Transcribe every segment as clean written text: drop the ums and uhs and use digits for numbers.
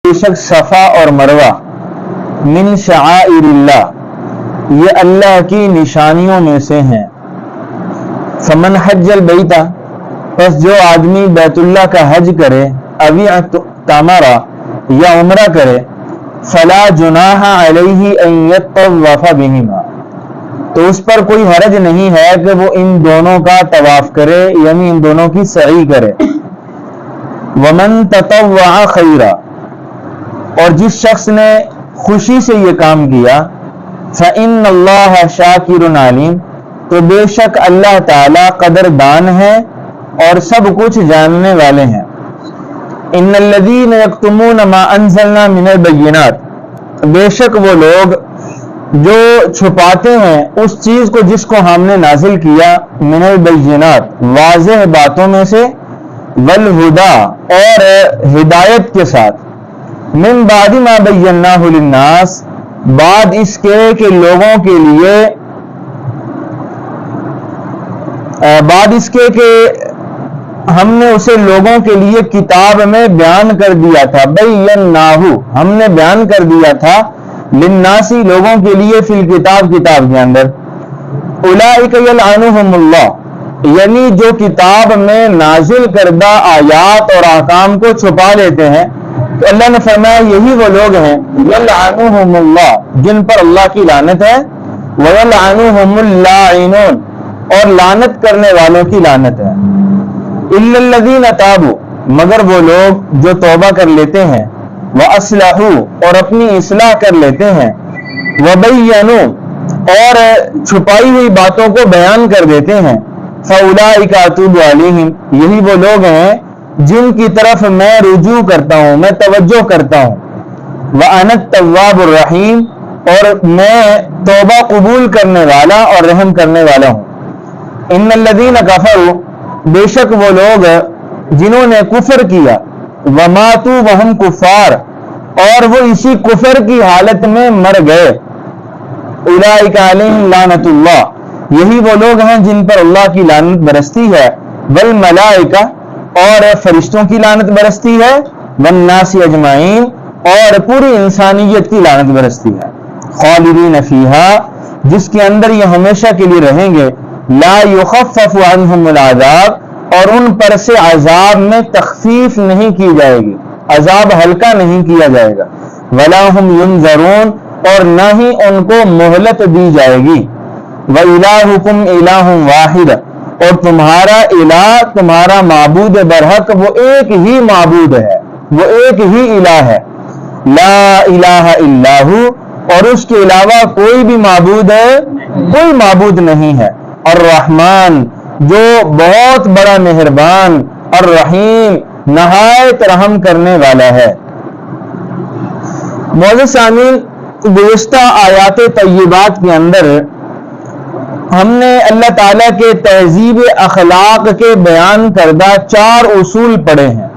بے شک صفا اور مروہ من شعائر اللہ یہ اللہ کی نشانیوں میں سے ہیں. فمن حج البیت پس جو آدمی بیت اللہ کا حج کرے اوی اعتمرا یا عمرہ کرے فلا جناح علیہ ان یطوف بہما تو اس پر کوئی حرج نہیں ہے کہ وہ ان دونوں کا طواف کرے یعنی ان دونوں کی سعی کرے. ومن تطوع خیرا اور جس شخص نے خوشی سے یہ کام کیا فإن اللہ شاکر علیم تو بے شک اللہ تعالی قدردان ہے اور سب کچھ جاننے والے ہیں. ان الذین یکتمون ما انزلنا من البینات بے شک وہ لوگ جو چھپاتے ہیں اس چیز کو جس کو ہم نے نازل کیا من البینات واضح باتوں میں سے والہدا اور ہدایت کے ساتھ من بعد ما بیناہ للناس بعد اس کے کہ لوگوں کے لیے بعد اس کے کہ ہم نے اسے لوگوں کے لیے کتاب میں بیان کر دیا تھا. بیناہ ہم نے بیان کر دیا تھا للناسی لوگوں کے لیے فی الکتاب کتاب کے اندر. اولئک یلعنہم اللہ یعنی جو کتاب میں نازل کردہ آیات اور احکام کو چھپا لیتے ہیں تو اللہ نے فرمایا یہی وہ لوگ ہیں یلعنہم اللہ جن پر اللہ کی لعنت ہے ویلعنہم اللاعنون اور لعنت کرنے والوں کی لعنت ہے. الا الذین تابوا مگر وہ لوگ جو توبہ کر لیتے ہیں وَأَصْلَحُوا اور اپنی اصلاح کر لیتے ہیں وَبَيَّنُوا اور چھپائی ہوئی باتوں کو بیان کر دیتے ہیں فَأُولَئِكَ أَتُوبُ عَلَيْهِمْ یہی وہ لوگ ہیں جن کی طرف میں رجوع کرتا ہوں میں توجہ کرتا ہوں. وَأَنَا التَّوَّابُ الرَّحِيمُ اور میں توبہ قبول کرنے والا اور رحم کرنے والا ہوں. ان الذین کفروا بے شک وہ لوگ جنہوں نے کفر کیا وماتوا وہم کفار اور وہ اسی کفر کی حالت میں مر گئے اولئک علیہم لعنت اللہ یہی وہ لوگ ہیں جن پر اللہ کی لعنت برستی ہے والملائکہ اور فرشتوں کی لعنت برستی ہے والناس اجمعین اور پوری انسانیت کی لعنت برستی ہے. خالدین فیہا جس کے اندر یہ ہمیشہ کے لیے رہیں گے لا یخفف عنہم العذاب اور ان پر سے عذاب میں تخفیف نہیں کی جائے گی عذاب ہلکا نہیں کیا جائے گا. ولا ہم ینظرون اور نہ ہی ان کو مہلت دی جائے گی. وَإِلَٰهُكُمْ إِلَٰهٌ وَاحِدٌ اور تمہارا الہ تمہارا معبود برحق وہ ایک ہی معبود ہے وہ ایک ہی الہ ہے. لا الہ الا ہو اور اس کے علاوہ کوئی بھی معبود ہے کوئی معبود نہیں ہے. الرحمن جو بہت بڑا مہربان الرحیم نہایت رحم کرنے والا ہے. معزز سامعین گزشتہ آیات طیبات کے اندر ہم نے اللہ تعالیٰ کے تہذیب اخلاق کے بیان کردہ 4 اصول پڑھے ہیں.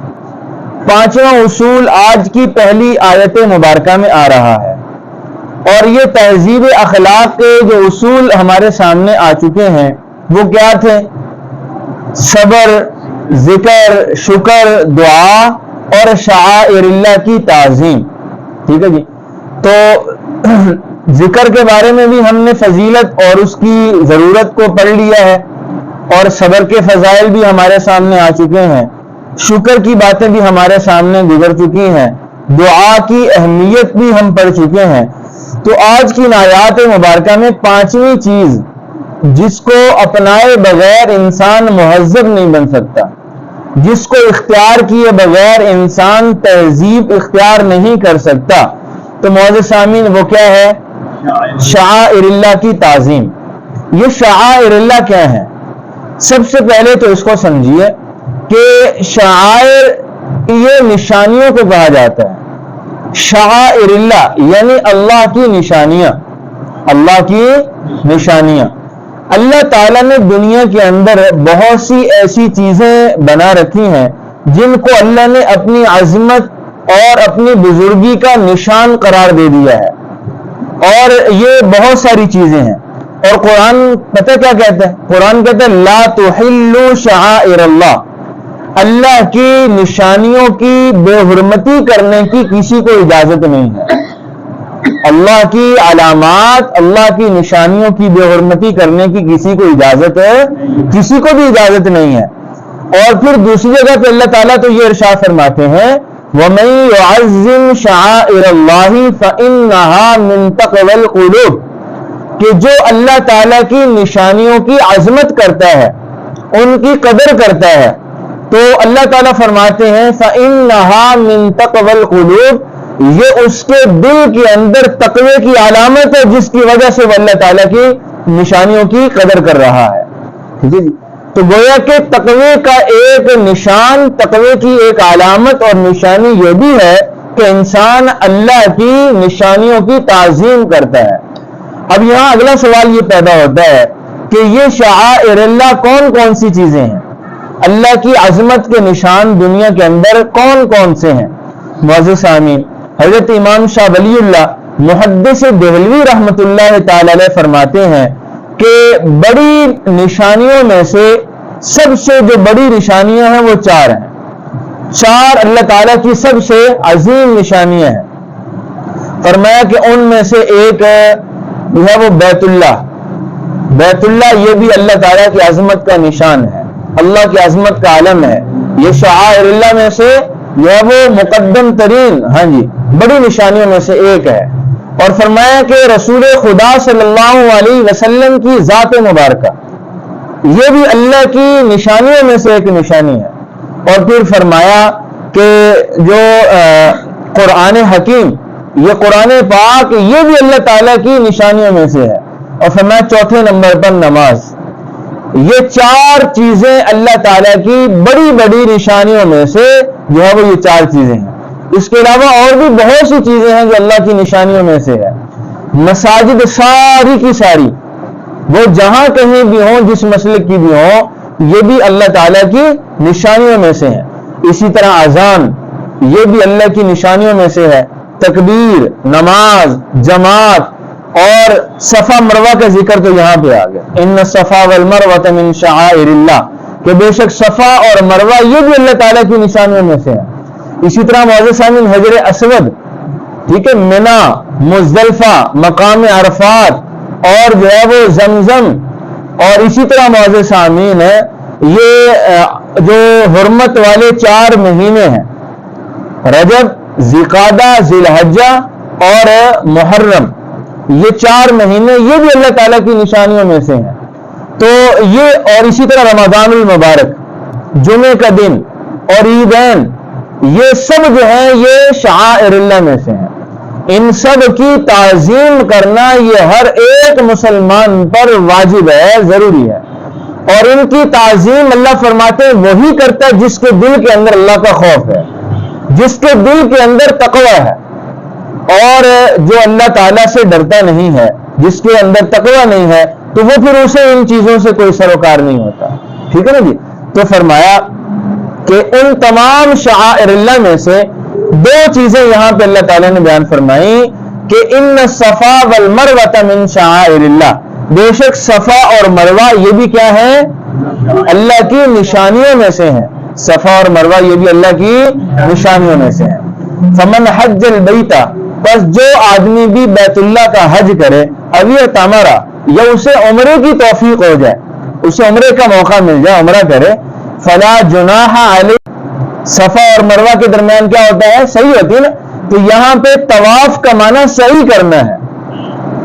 5واں اصول آج کی پہلی آیت مبارکہ میں آ رہا ہے اور یہ تہذیب اخلاق کے جو اصول ہمارے سامنے آ چکے ہیں وہ کیا تھے؟ صبر، ذکر، شکر، دعا اور شعائر اللہ کی تعظیم. ٹھیک ہے جی. تو ذکر کے بارے میں بھی ہم نے فضیلت اور اس کی ضرورت کو پڑھ لیا ہے اور صبر کے فضائل بھی ہمارے سامنے آ چکے ہیں. شکر کی باتیں بھی ہمارے سامنے گزر چکی ہیں. دعا کی اہمیت بھی ہم پڑھ چکے ہیں. تو آج کی آیات مبارکہ میں 5ویں چیز جس کو اپنائے بغیر انسان مہذب نہیں بن سکتا جس کو اختیار کیے بغیر انسان تہذیب اختیار نہیں کر سکتا تو معزز سامعین وہ کیا ہے؟ شعائر اللہ کی تعظیم. یہ شعائر اللہ کیا ہے؟ سب سے پہلے تو اس کو سمجھیے کہ شعائر یہ نشانیوں کو کہا جاتا ہے. شعائر اللہ یعنی اللہ کی نشانیاں. اللہ کی نشانیاں. اللہ تعالیٰ نے دنیا کے اندر بہت سی ایسی چیزیں بنا رکھی ہیں جن کو اللہ نے اپنی عظمت اور اپنی بزرگی کا نشان قرار دے دیا ہے اور یہ بہت ساری چیزیں ہیں. اور قرآن پتہ کیا کہتا ہے؟ قرآن کہتا ہے لا تحلوا شعائر اللہ اللہ کی نشانیوں کی بے حرمتی کرنے کی کسی کو اجازت نہیں ہے. اللہ کی علامات، اللہ کی نشانیوں کی بے حرمتی کرنے کی کسی کو بھی اجازت نہیں ہے. اور پھر دوسری جگہ پہ اللہ تعالیٰ تو یہ ارشاد فرماتے ہیں وَمَن يُعَظِّمْ شَعَائِرَ اللَّهِ فَإِنَّهَا مِن تَقْوَى الْقُلُوبِ کہ جو اللہ تعالیٰ کی نشانیوں کی عظمت کرتا ہے، ان کی قدر کرتا ہے، تو اللہ تعالیٰ فرماتے ہیں فَإِنَّهَا مِن تَقْوَى الْقُلُوبِ یہ اس کے دل کے اندر تقوی کی علامت ہے، جس کی وجہ سے وہ اللہ تعالیٰ کی نشانیوں کی قدر کر رہا ہے. ٹھیک ہے جی. تو گویا کہ تقوی کا ایک نشان، تقوی کی ایک علامت اور نشانی یہ بھی ہے کہ انسان اللہ کی نشانیوں کی تعظیم کرتا ہے. اب یہاں اگلا سوال یہ پیدا ہوتا ہے کہ یہ شعائر اللہ کون کون سی چیزیں ہیں؟ اللہ کی عظمت کے نشان دنیا کے اندر کون کون سے ہیں؟ معزز سامعین، حضرت امام شاہ ولی اللہ محدث دہلوی رحمۃ اللہ تعالی علیہ فرماتے ہیں کہ بڑی نشانیوں میں سے سب سے جو بڑی نشانیاں ہیں وہ 4 ہیں. 4 اللہ تعالیٰ کی سب سے عظیم نشانیاں ہیں. فرمایا کہ ان میں سے ایک ہے وہ بیت اللہ. بیت اللہ یہ بھی اللہ تعالیٰ کی عظمت کا نشان ہے، اللہ کی عظمت کا علم ہے. یہ شعائر اللہ میں سے یہ وہ مقدم ترین بڑی نشانیوں میں سے ایک ہے. اور فرمایا کہ رسول خدا صلی اللہ علیہ وسلم کی ذات مبارکہ یہ بھی اللہ کی نشانیوں میں سے ایک نشانی ہے. اور پھر فرمایا کہ جو قرآن حکیم، یہ قرآن پاک یہ بھی اللہ تعالیٰ کی نشانیوں میں سے ہے. اور فرمایا چوتھے نمبر پر نماز. یہ 4 چیزیں اللہ تعالیٰ کی بڑی بڑی نشانیوں میں سے جو ہے وہ یہ 4 چیزیں ہیں. اس کے علاوہ اور بھی بہت سی چیزیں ہیں جو اللہ کی نشانیوں میں سے ہے. مساجد ساری کی ساری وہ جہاں کہیں بھی ہوں، جس مسلک کی بھی ہوں، یہ بھی اللہ تعالیٰ کی نشانیوں میں سے ہیں. اسی طرح اذان یہ بھی اللہ کی نشانیوں میں سے ہے. تکبیر، نماز، جماعت اور صفا مروہ کا ذکر تو یہاں پہ آ گیا. ان الصفا والمروہ من شعائر اللہ کہ بے شک صفا اور مروہ یہ بھی اللہ تعالیٰ کی نشانیوں میں سے ہے. اسی طرح معزز سامعین حجر اسود، ٹھیک ہے، منا، مزدلفہ، مقام عرفات اور جو ہے وہ زمزم. اور اسی طرح معزز سامعین یہ جو حرمت والے 4 مہینے ہیں، رجب، ذوالقعدہ، ذی الحجہ اور محرم، یہ 4 مہینے یہ بھی اللہ تعالیٰ کی نشانیوں میں سے ہیں. تو یہ اور اسی طرح رمضان المبارک، جمعے کا دن اور عیدین، یہ سب جو ہیں یہ شعائر اللہ میں سے ہیں. ان سب کی تعظیم کرنا یہ ہر ایک مسلمان پر واجب ہے، ضروری ہے. اور ان کی تعظیم اللہ فرماتے ہیں وہی کرتا ہے جس کے دل کے اندر اللہ کا خوف ہے، جس کے دل کے اندر تقوی ہے. اور جو اللہ تعالیٰ سے ڈرتا نہیں ہے، جس کے اندر تقوی نہیں ہے، تو وہ پھر اسے ان چیزوں سے کوئی سروکار نہیں ہوتا. ٹھیک ہے نا جی. تو فرمایا کہ ان تمام شعائر اللہ میں سے 2 چیزیں یہاں پہ اللہ تعالیٰ نے بیان فرمائی کہ ان الصفا والمروہ من شعائر اللہ، بے شک صفا اور مروہ یہ بھی کیا ہے؟ اللہ کی نشانیوں میں سے ہیں. صفا اور مروہ یہ بھی اللہ کی نشانیوں میں سے ہیں. فمن حج البیت، بس جو آدمی بھی بیت اللہ کا حج کرے، ابھی تمرا یا اسے عمرے کی توفیق ہو جائے، اسے عمرے کا موقع مل جائے، عمرہ کرے، فلا جناح علیہ. صفا اور مروہ کے درمیان کیا ہوتا ہے؟ صحیح ہوتی ہے نا. تو یہاں پہ طواف کا معنی صحیح کرنا ہے.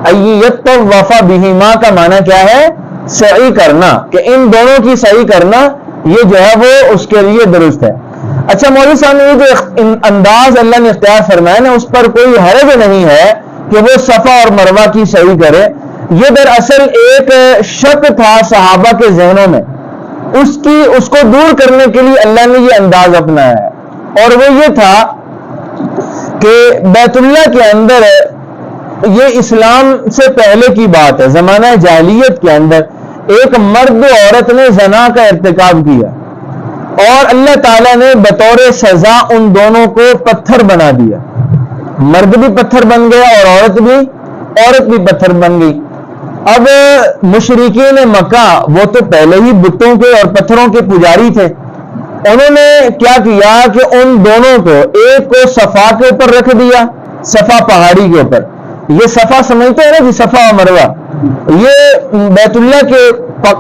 ایطوف بہما کا معنی کیا ہے؟ صحیح کرنا، کہ ان دونوں کی صحیح کرنا یہ جو ہے وہ اس کے لیے درست ہے. اچھا مولوی صاحب نے یہ جو انداز اللہ نے اختیار فرمایا نا، اس پر کوئی حرج نہیں ہے کہ وہ صفا اور مروہ کی صحیح کرے. یہ دراصل ایک شک تھا صحابہ کے ذہنوں میں، اس کو دور کرنے کے لیے اللہ نے یہ انداز اپنایا ہے. اور وہ یہ تھا کہ بیت اللہ کے اندر، یہ اسلام سے پہلے کی بات ہے، زمانہ جاہلیت کے اندر ایک مرد و عورت نے زنا کا ارتکاب کیا اور اللہ تعالیٰ نے بطور سزا ان دونوں کو پتھر بنا دیا. مرد بھی پتھر بن گیا اور عورت بھی پتھر بن گئی. اب مشرکین مکہ وہ تو پہلے ہی بتوں کے اور پتھروں کے پجاری تھے، انہوں نے کیا کیا کہ ان دونوں کو، ایک کو صفا کے اوپر رکھ دیا، صفا پہاڑی کے اوپر. یہ صفا سمجھتے ہیں نا جی، صفا و مروہ، یہ بیت اللہ کے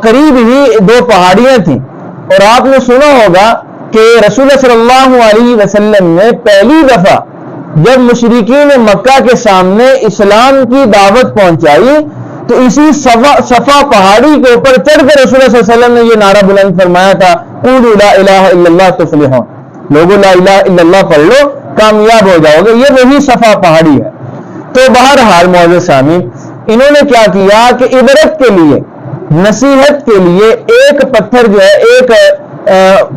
قریب ہی دو پہاڑیاں تھیں. اور آپ نے سنا ہوگا کہ رسول اللہ صلی اللہ علیہ وسلم نے پہلی دفعہ جب مشرکین مکہ کے سامنے اسلام کی دعوت پہنچائی تو اسی صفا پہاڑی کے اوپر چڑھ کر رسول اللہ صلی اللہ علیہ وسلم نے یہ نعرہ بلند فرمایا تھا، قولوا لا الہ الا اللہ تفلحون، لوگوں لا الہ الا اللہ پڑھ لو کامیاب ہو جاؤ گے. یہ وہی صفا پہاڑی ہے. تو بہرحال معزز سامعین، انہوں نے کیا کیا کہ عبرت کے لیے، نصیحت کے لیے ایک پتھر جو ہے ایک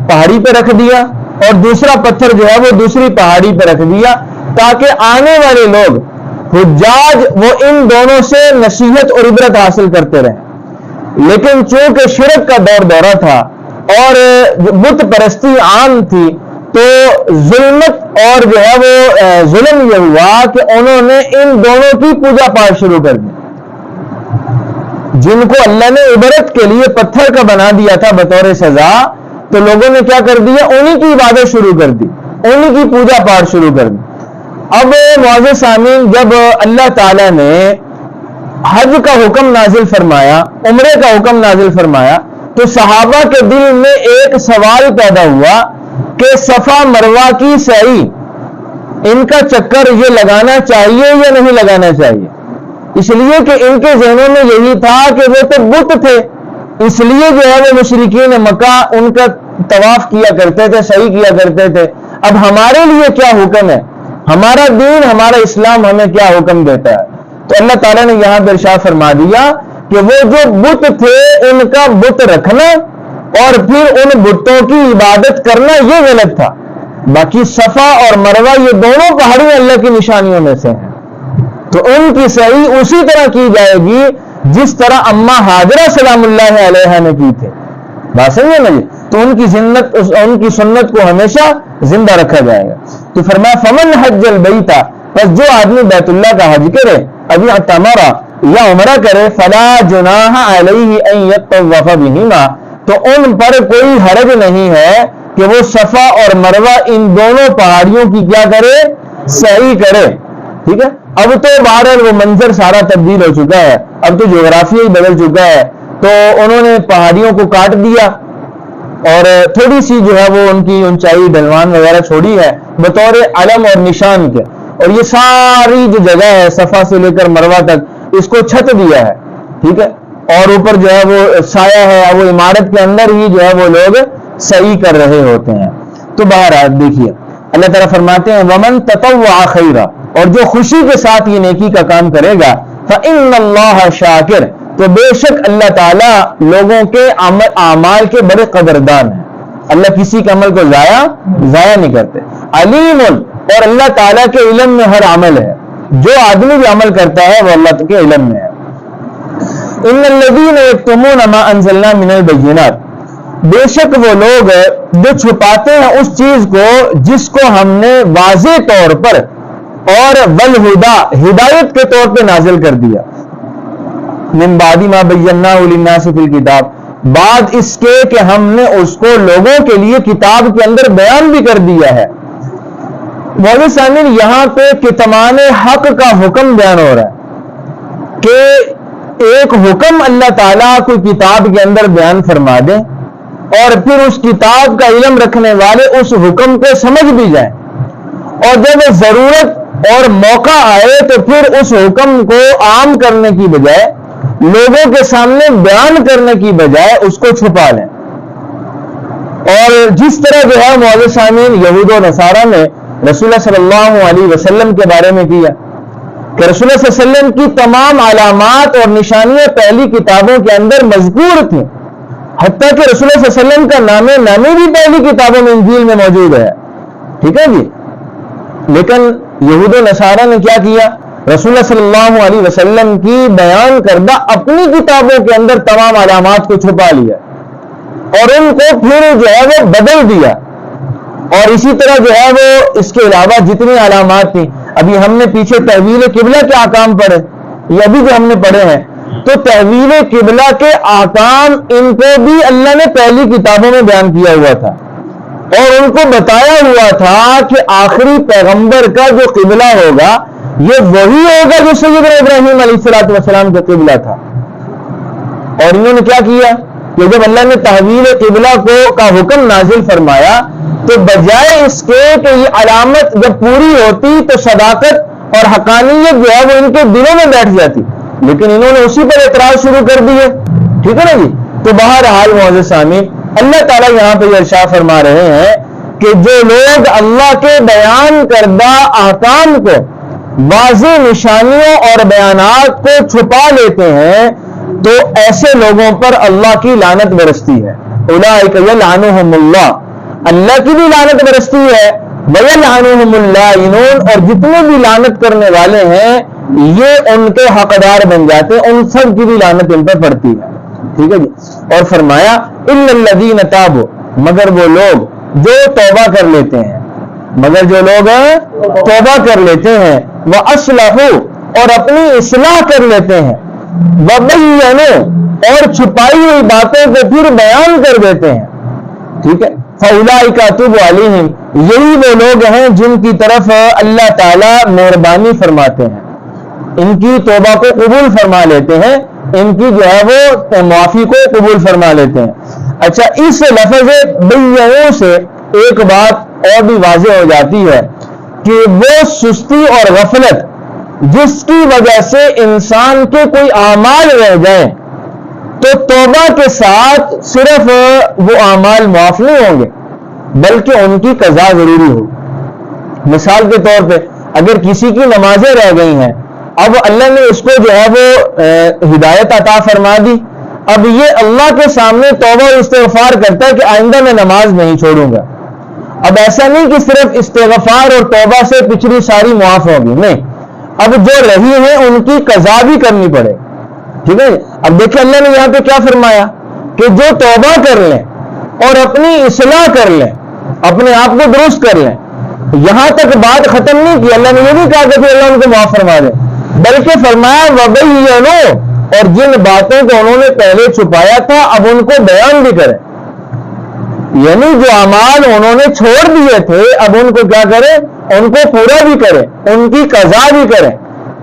پہاڑی پہ رکھ دیا اور دوسرا پتھر جو ہے وہ دوسری پہاڑی پہ رکھ دیا، تاکہ آنے والے لوگ حجاج وہ ان دونوں سے نصیحت اور عبرت حاصل کرتے رہیں. لیکن چونکہ شرک کا دورہ تھا اور بت پرستی عام تھی، تو ظلمت اور جو ہے وہ ظلم یہ ہوا کہ انہوں نے ان دونوں کی پوجا پاٹ شروع کر دی. جن کو اللہ نے عبرت کے لیے پتھر کا بنا دیا تھا بطور سزا، تو لوگوں نے کیا کر دیا، انہی کی عبادت شروع کر دی، انہی کی پوجا پاٹ شروع کر دی. اب معزز سامعین، جب اللہ تعالیٰ نے حج کا حکم نازل فرمایا، عمرے کا حکم نازل فرمایا، تو صحابہ کے دل میں ایک سوال پیدا ہوا کہ صفا مروہ کی سعی، ان کا چکر یہ لگانا چاہیے یا نہیں لگانا چاہیے؟ اس لیے کہ ان کے ذہنوں میں یہی تھا کہ وہ تو بت تھے، اس لیے جو ہے وہ مشرکین مکہ ان کا طواف کیا کرتے تھے، سعی کیا کرتے تھے. اب ہمارے لیے کیا حکم ہے؟ ہمارا دین، ہمارا اسلام ہمیں کیا حکم دیتا ہے؟ تو اللہ تعالیٰ نے یہاں پر ارشاد فرما دیا کہ وہ جو بت تھے ان کا بت رکھنا اور پھر ان بتوں کی عبادت کرنا یہ غلط تھا. باقی صفا اور مروہ یہ دونوں پہاڑیاں اللہ کی نشانیوں میں سے ہیں، تو ان کی سعی اسی طرح کی جائے گی جس طرح اماں ہاجرہ سلام اللہ علیہا نے کی تھے. بات سمجھے نا جی؟ تو ان کی سنت کو ہمیشہ زندہ رکھا جائے گا. تو فرمایا فمن حج البیت، پس جو آدمی بیت اللہ کا حج کرے، ابھی اعتمرہ یا عمرہ کرے، فلا جناح علیہ ان یطوف بہما، تو ان پر کوئی حرج نہیں ہے کہ وہ صفا اور مروہ ان دونوں پہاڑیوں کی کیا کرے، سعی کرے. ٹھیک ہے. اب تو بہرحال وہ منظر سارا تبدیل ہو چکا ہے، اب تو جغرافیہ ہی بدل چکا ہے. تو انہوں نے پہاڑیوں کو کاٹ دیا اور تھوڑی سی جو ہے وہ ان کی اونچائی ڈھلوان وغیرہ چھوڑی ہے بطور علم اور نشان کے، اور یہ ساری جو جگہ ہے صفا سے لے کر مروہ تک اس کو چھت دیا ہے. ٹھیک ہے. اور اوپر جو ہے وہ سایہ ہے، وہ عمارت کے اندر ہی جو ہے وہ لوگ سعی کر رہے ہوتے ہیں. تو بہرحال دیکھیے اللہ تعالیٰ فرماتے ہیں ومن تطوع خیرا، اور جو خوشی کے ساتھ یہ نیکی کا کام کرے گا، فإن اللہ شاکر، تو بے شک اللہ تعالیٰ لوگوں کے اعمال کے بڑے قدردان ہیں. اللہ کسی کے عمل کو ضائع نہیں کرتے. علیم، اور اللہ تعالیٰ کے علم میں ہر عمل ہے، جو آدمی بھی عمل کرتا ہے وہ اللہ کے علم میں ہے. ان الذین یکتمون ما انزلنا من البینات، بے شک وہ لوگ جو چھپاتے ہیں اس چیز کو جس کو ہم نے واضح طور پر اور والہدا، ہدایت کے طور پہ نازل کر دیا، من بعد ما بیناہ للناس فی الکتاب، بعد اس کے کہ ہم نے اس کو لوگوں کے لیے کتاب کے اندر بیان بھی کر دیا ہے. مولانا سامعین، یہاں پہ کتمان حق کا حکم بیان ہو رہا ہے کہ ایک حکم اللہ تعالیٰ کوئی کتاب کے اندر بیان فرما دے اور پھر اس کتاب کا علم رکھنے والے اس حکم کو سمجھ بھی جائیں، اور جب ضرورت اور موقع آئے تو پھر اس حکم کو عام کرنے کی بجائے، لوگوں کے سامنے بیان کرنے کی بجائے اس کو چھپا لیں. اور جس طرح جو ہے معزز سامعین یہود و نصارہ نے رسول اللہ صلی اللہ علیہ وسلم کے بارے میں کیا کہ رسول اللہ صلی اللہ علیہ وسلم کی تمام علامات اور نشانیاں پہلی کتابوں کے اندر مذکور تھیں، حتیٰ کہ رسول اللہ صلی اللہ علیہ وسلم کا نام بھی پہلی کتابوں میں انجیل میں موجود ہے. ٹھیک ہے جی. لیکن یہود و نصارہ نے کیا کیا؟ رسول اللہ صلی اللہ علیہ وسلم کی بیان کردہ اپنی کتابوں کے اندر تمام علامات کو چھپا لیا اور ان کو پھر جو ہے وہ بدل دیا. اور اسی طرح جو ہے وہ اس کے علاوہ جتنی علامات تھیں، ابھی ہم نے پیچھے تحویل قبلہ کے احکام پڑھے، یہ ابھی جو ہم نے پڑھے ہیں، تو تحویل قبلہ کے احکام ان کو بھی اللہ نے پہلی کتابوں میں بیان کیا ہوا تھا. اور ان کو بتایا ہوا تھا کہ آخری پیغمبر کا جو قبلہ ہوگا یہ وہی ہوگا جو سیدنا ابراہیم علیہ السلام کا قبلہ تھا. اور انہوں نے کیا کیا کہ جب اللہ نے تحویل قبلہ کا حکم نازل فرمایا تو بجائے اس کے کہ یہ علامت جب پوری ہوتی تو صداقت اور حقانیت جو ہے وہ ان کے دلوں میں بیٹھ جاتی، لیکن انہوں نے اسی پر اعتراض شروع کر دیے. ٹھیک ہے نا جی. تو بہرحال معزز سامعین، اللہ تعالیٰ یہاں پہ ارشاد فرما رہے ہیں کہ جو لوگ اللہ کے بیان کردہ احکام کو، واضح نشانیوں اور بیانات کو چھپا لیتے ہیں تو ایسے لوگوں پر اللہ کی لعنت برستی ہے. اولئک یلعنہم اللہ، اللہ کی بھی لعنت برستی ہے. ویلعنہم اللائنون، اور جتنے بھی لعنت کرنے والے ہیں یہ ان کے حقدار بن جاتے ہیں، ان سب کی بھی لعنت ان پر پڑتی ہے. ٹھیک ہے جی. اور فرمایا الا الذین تابوا، مگر وہ لوگ جو توبہ کر لیتے ہیں، مگر جو لوگ توبہ کر لیتے ہیں، واصلحوا، اور اپنی اصلاح کر لیتے ہیں، وبینوا، اور چھپائی ہوئی باتوں کو پھر بیان کر دیتے ہیں. ٹھیک ہے. فاولئک اتوب علیہم، یہی وہ لوگ ہیں جن کی طرف اللہ تعالی مہربانی فرماتے ہیں، ان کی توبہ کو قبول فرما لیتے ہیں، ان کی جو ہے وہ معافی کو قبول فرما لیتے ہیں. اچھا، اس لفظ بینوا سے ایک بات اور بھی واضح ہو جاتی ہے کہ وہ سستی اور غفلت جس کی وجہ سے انسان کے کوئی اعمال رہ جائیں تو توبہ کے ساتھ صرف وہ اعمال معاف نہیں ہوں گے بلکہ ان کی قضا ضروری ہوگی. مثال کے طور پہ اگر کسی کی نمازیں رہ گئی ہیں، اب اللہ نے اس کو جو ہے وہ ہدایت عطا فرما دی، اب یہ اللہ کے سامنے توبہ و استغفار کرتا ہے کہ آئندہ میں نماز نہیں چھوڑوں گا. اب ایسا نہیں کہ صرف استغفار اور توبہ سے پچھلی ساری معاف ہوگی، نہیں، اب جو رہی ہیں ان کی قضا بھی کرنی پڑے. ٹھیک ہے. اب دیکھیں اللہ نے یہاں پہ کیا فرمایا کہ جو توبہ کر لیں اور اپنی اصلاح کر لیں، اپنے آپ کو درست کر لیں. یہاں تک بات ختم نہیں کی، اللہ نے یہ نہیں کہا کہ اللہ ان کو معاف فرما دے، بلکہ فرمایا وبینوا، اور جن باتوں کو انہوں نے پہلے چھپایا تھا اب ان کو بیان بھی کریں. یعنی جو اعمال انہوں نے چھوڑ دیے تھے اب ان کو کیا کریں، ان کو پورا بھی کریں، ان کی قضا بھی کریں.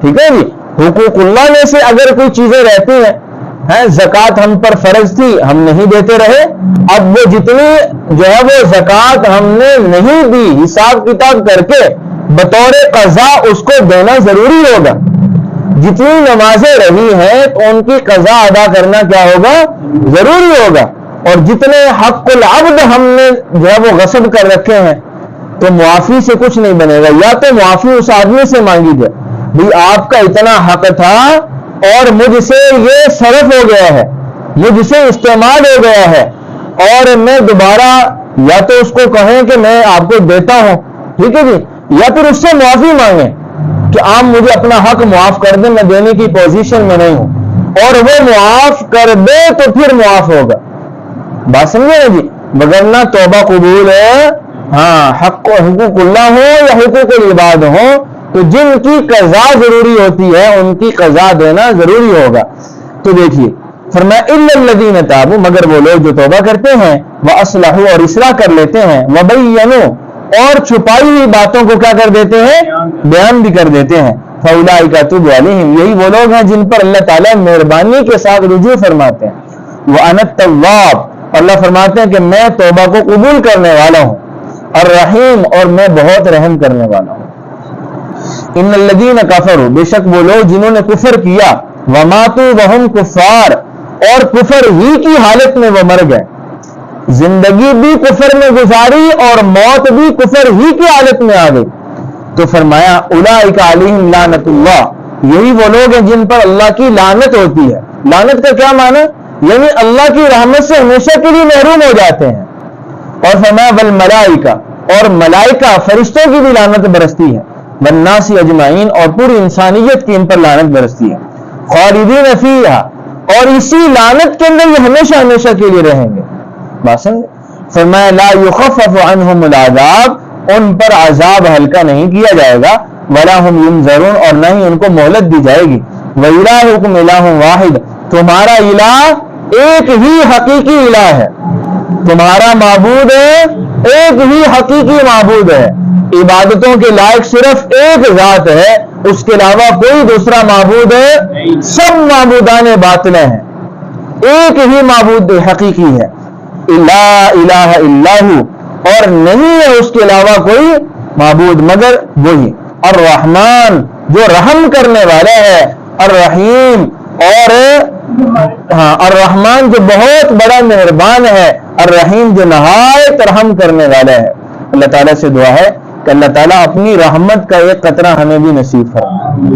ٹھیک ہے جی. حقوق اللہ میں سے اگر کوئی چیزیں رہتی ہیں، زکوٰۃ ہم پر فرض تھی ہم نہیں دیتے رہے، اب وہ جتنی جو ہے وہ زکوٰۃ ہم نے نہیں دی حساب کتاب کر کے بطور قضا اس کو دینا ضروری ہوگا. جتنی نمازیں رہی ہیں تو ان کی قضا ادا کرنا کیا ہوگا، ضروری ہوگا. اور جتنے حق العبد ہم نے جو ہے وہ غصب کر رکھے ہیں تو معافی سے کچھ نہیں بنے گا. یا تو معافی اس آدمی سے مانگی جائے، بھئی آپ کا اتنا حق تھا اور مجھ سے یہ صرف ہو گیا ہے، مجھ سے استعمال ہو گیا ہے، اور میں دوبارہ یا تو اس کو کہیں کہ میں آپ کو دیتا ہوں، ٹھیک ہے جی، یا پھر اس سے معافی مانگیں کہ آپ مجھے اپنا حق معاف کر دیں، میں دینے کی پوزیشن میں نہیں ہوں، اور وہ معاف کر دے تو پھر معاف ہوگا. بات سمجھے نا جی. وگرنہ توبہ قبول ہے، ہاں، حقوق اللہ ہو یا حقوق العباد ہو تو جن کی قضا ضروری ہوتی ہے ان کی قضا دینا ضروری ہوگا. تو دیکھیے فرمایا الا الذین تابوا، مگر وہ لوگ جو توبہ کرتے ہیں، واصلحوا، اور اصلاح کر لیتے ہیں، وبینوا، اور چھپائی ہوئی باتوں کو کیا کر دیتے ہیں، بیان بھی کر دیتے ہیں. فاولئک اتوب علیہم، یہی وہ لوگ ہیں جن پر اللہ تعالیٰ مہربانی کے ساتھ رجوع فرماتے ہیں. وانا التواب، اللہ فرماتے ہیں کہ میں توبہ کو قبول کرنے والا ہوں، الرحیم، اور میں بہت رحم کرنے والا ہوں. ان الذین کفروا، بے شک وہ لوگ جنہوں نے کفر کیا، وماتوا وہم کفار، اور کفر ہی کی حالت میں وہ مر گئے، زندگی بھی کفر میں گزاری اور موت بھی کفر ہی کی حالت میں آ گئی. تو فرمایا اولئک علیہم لعنت اللہ، یہی وہ لوگ ہیں جن پر اللہ کی لعنت ہوتی ہے. لعنت کا کیا معنی؟ یعنی اللہ کی رحمت سے ہمیشہ کے لیے محروم ہو جاتے ہیں. اور فرمایا والملائکہ، اور ملائکہ فرشتوں کی بھی لعنت برستی ہے، والناس اجمعین، اور پوری انسانیت کی ان پر لعنت برستی ہے. خالدین فیہا، اور اسی لعنت کے اندر یہ ہمیشہ ہمیشہ کے لیے رہیں گے. بات سمجھے؟ فرمایا لا یخفف عنہم العذاب، ان پر عذاب ہلکا نہیں کیا جائے گا، ولا هم ینظرون، اور نہ ہی ان کو مہلت دی جائے گی. وَإِلَٰهُكُمْ إِلَٰهٌ وَاحِدٌ، تمہارا الہ ایک ہی حقیقی الہ ہے، تمہارا معبود ایک ہی حقیقی معبود ہے، عبادتوں کے لائق صرف ایک ذات ہے، اس کے علاوہ کوئی دوسرا معبود ہے، سب معبودان باطلیں ہیں، ایک ہی معبود حقیقی ہے، لا الہ الا ہو، اور نہیں ہے اس کے علاوہ کوئی معبود مگر وہی، الرحمن جو رحم کرنے والا ہے، الرحیم اور الرحمن جو بہت بڑا مہربان ہے، الرحیم جو نہایت رحم کرنے والا ہے۔ اللہ تعالیٰ سے دعا ہے کہ اللہ تعالیٰ اپنی رحمت کا ایک قطرہ ہمیں بھی نصیب فرمائے۔